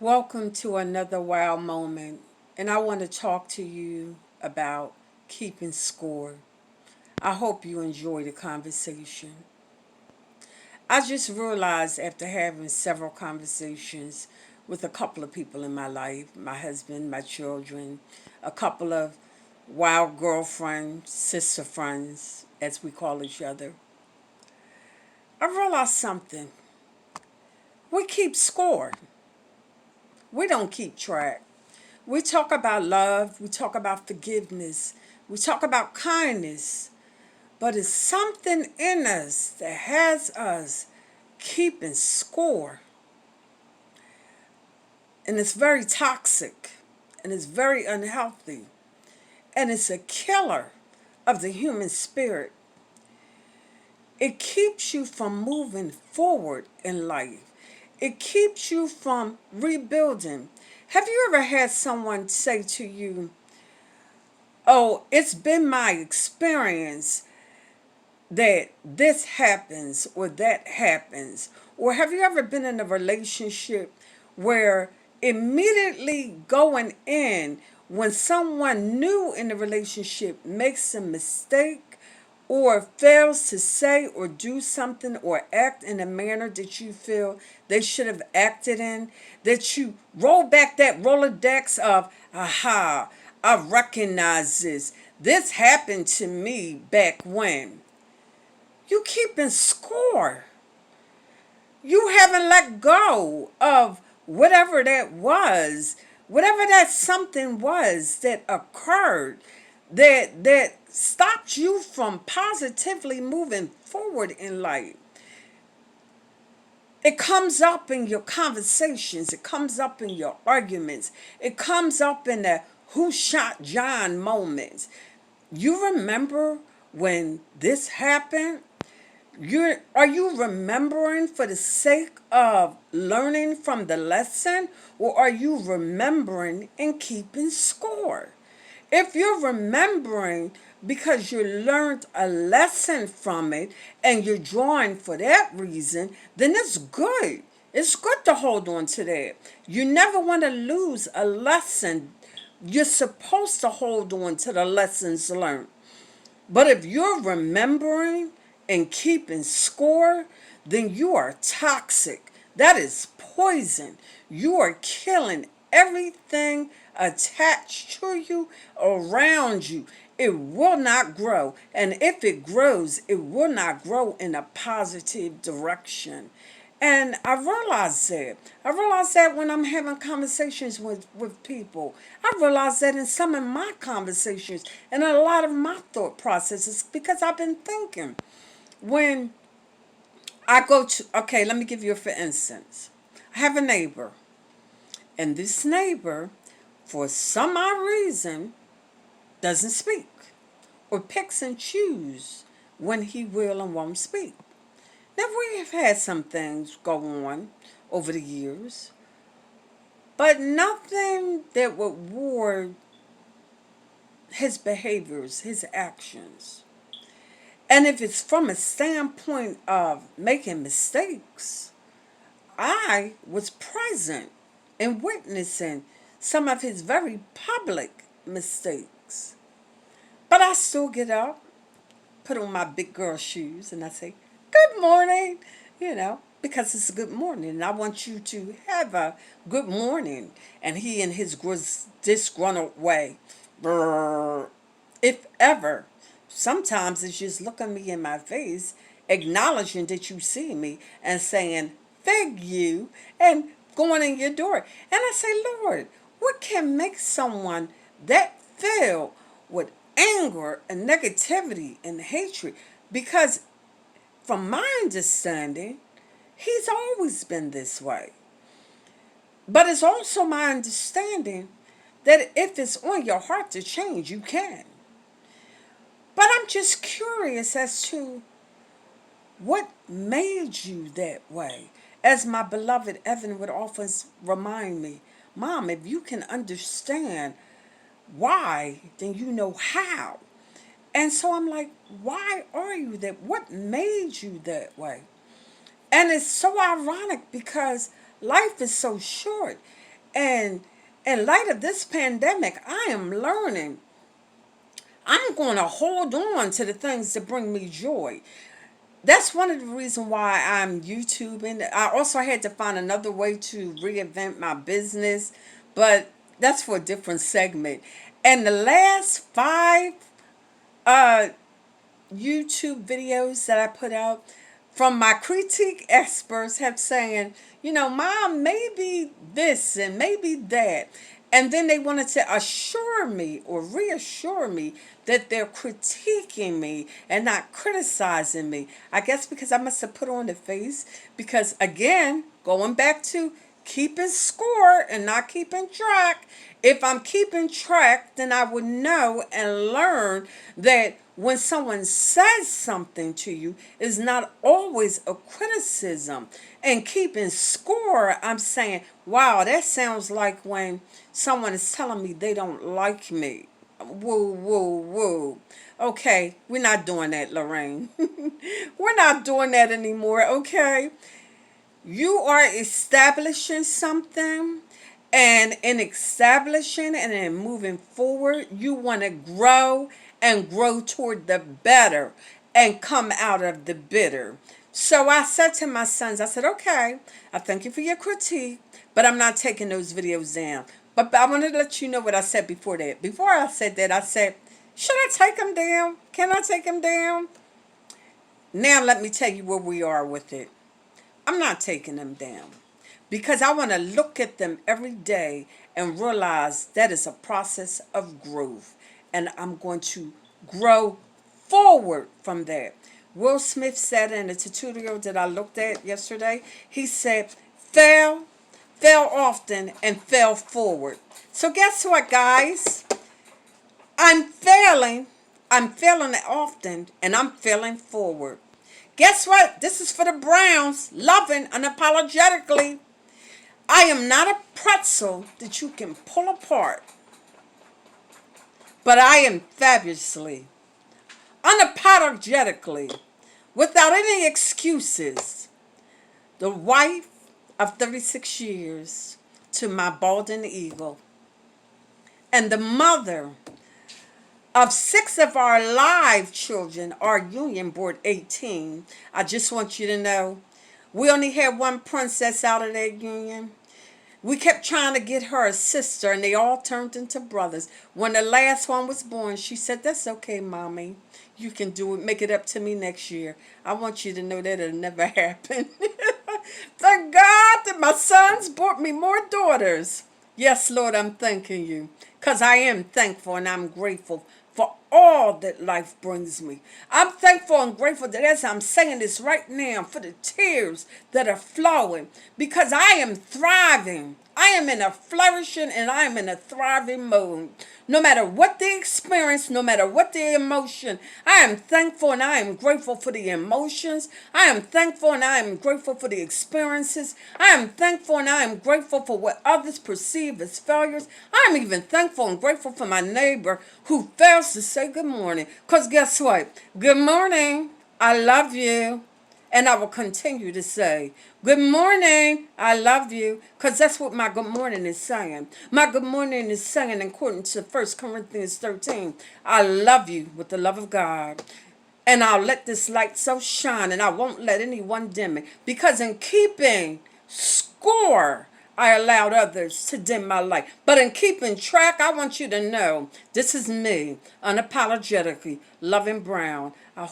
Welcome to another wow moment, and I want to talk to you about keeping score. I hope you enjoy the conversation. I just realized after having several conversations with a couple of people in my life, my husband, my children, a couple of wild girlfriends, sister friends, as we call each other, I realized something. We keep score. We don't keep track. We talk about love, we talk about forgiveness, we talk about kindness, but it's something in us that has us keeping score. And it's very toxic and it's very unhealthy. And it's a killer of the human spirit. It keeps you from moving forward in life. It keeps you from rebuilding. Have you ever had someone say to you, "Oh, it's been my experience that this happens or that happens"? Or have you ever been in a relationship where immediately going in, when someone new in the relationship makes a mistake or fails to say or do something or act in a manner that you feel they should have acted in, that you roll back that Rolodex of, aha, I recognize this. This happened to me back when. You keeping score. You haven't let go of whatever that something was that occurred that stopped you from positively moving forward in life. It comes up in your conversations, it comes up in your arguments, it comes up in the who shot John moments. You remember when this happened? Are you remembering for the sake of learning from the lesson, or are you remembering and keeping score? If you're remembering because you learned a lesson from it and you're drawing for that reason, then it's good. It's good to hold on to that. You never want to lose a lesson. You're supposed to hold on to the lessons learned. But if you're remembering and keeping score, then you are toxic. That is poison. You are killing everything attached to you, around you. It will not grow. And if it grows, it will not grow in a positive direction. And I realize that when I'm having conversations with people. I realize that in some of my conversations and a lot of my thought processes because I've been thinking. When I go to, okay, let me give you a for instance. I have a neighbor, and this neighbor, for some odd reason, doesn't speak or picks and chooses when he will and won't speak. Now, we have had some things go on over the years, but nothing that would warrant his behaviors, his actions. And if it's from a standpoint of making mistakes, I was present and witnessing some of his very public mistakes. But I still get up, put on my big girl shoes, and I say, "Good morning," because it's a good morning. And I want you to have a good morning. And he, in his disgruntled way, brrr, if ever, sometimes it's just looking me in my face, acknowledging that you see me, and saying, "Thank you," and going in your door. And I say, "Lord, what can make someone that filled with anger and negativity and hatred?" Because from my understanding, he's always been this way. But it's also my understanding that if it's on your heart to change, you can. But I'm just curious as to what made you that way. As my beloved Evan would often remind me, "Mom, if you can understand why, then you know how." And so I'm like, why are you that? What made you that way? And it's so ironic because life is so short. And in light of this pandemic, I am learning. I'm going to hold on to the things that bring me joy. That's one of the reasons why I'm YouTubing. I also had to find another way to reinvent my business, but that's for a different segment. And the last five uh, YouTube videos that I put out from my critique experts have saying, Mom, maybe this and maybe that. And then they wanted to assure me or reassure me that they're critiquing me and not criticizing me. I guess because I must have put on the face. Because again, going back to keeping score and not keeping track, if I'm keeping track, then I would know and learn that when someone says something to you is not always a criticism. And keeping score, I'm saying, wow, that sounds like when someone is telling me they don't like me. Woo, woo, woo. Okay, we're not doing that, Lorraine. We're not doing that anymore, okay? You are establishing something, and in establishing and in moving forward, you want to grow and grow toward the better and come out of the bitter. So I said to my sons, I said, okay, I thank you for your critique, but I'm not taking those videos down. But I want to let you know what I said before that. Before I said that, I said, should I take them down? Can I take them down? Now let me tell you where we are with it. I'm not taking them down because I want to look at them every day and realize that is a process of growth, and I'm going to grow forward from that. Will Smith said in a tutorial that I looked at yesterday, he said, fail often, and fail forward. So guess what, guys? I'm failing. I'm failing often, and I'm failing forward. Guess what? This is for the Browns, loving unapologetically. I am not a pretzel that you can pull apart, but I am fabulously, unapologetically, without any excuses, the wife of 36 years to my balding eagle, and the mother of 6 of our live children, our union board 18. I just want you to know, we only had one princess out of that union. We kept trying to get her a sister, and they all turned into brothers. When the last one was born, she said, that's okay, Mommy. You can do it. Make it up to me next year. I want you to know that it'll never happen. Thank God that my sons brought me more daughters. Yes, Lord, I'm thanking you. Because I am thankful and I'm grateful for all that life brings me. I'm thankful and grateful that as I'm saying this right now, for the tears that are flowing, because I am thriving. I am in a flourishing and I am in a thriving mode. No matter what the experience, no matter what the emotion, I am thankful and I am grateful for the emotions. I am thankful and I am grateful for the experiences. I am thankful and I am grateful for what others perceive as failures. I am even thankful and grateful for my neighbor who fails to say good morning. Because guess what? Good morning. I love you. And I will continue to say, good morning, I love you, because that's what my good morning is saying. My good morning is saying, according to 1 Corinthians 13, I love you with the love of God. And I'll let this light so shine, and I won't let anyone dim it. Because in keeping score, I allowed others to dim my light. But in keeping track, I want you to know this is me, unapologetically, Loving Brown. I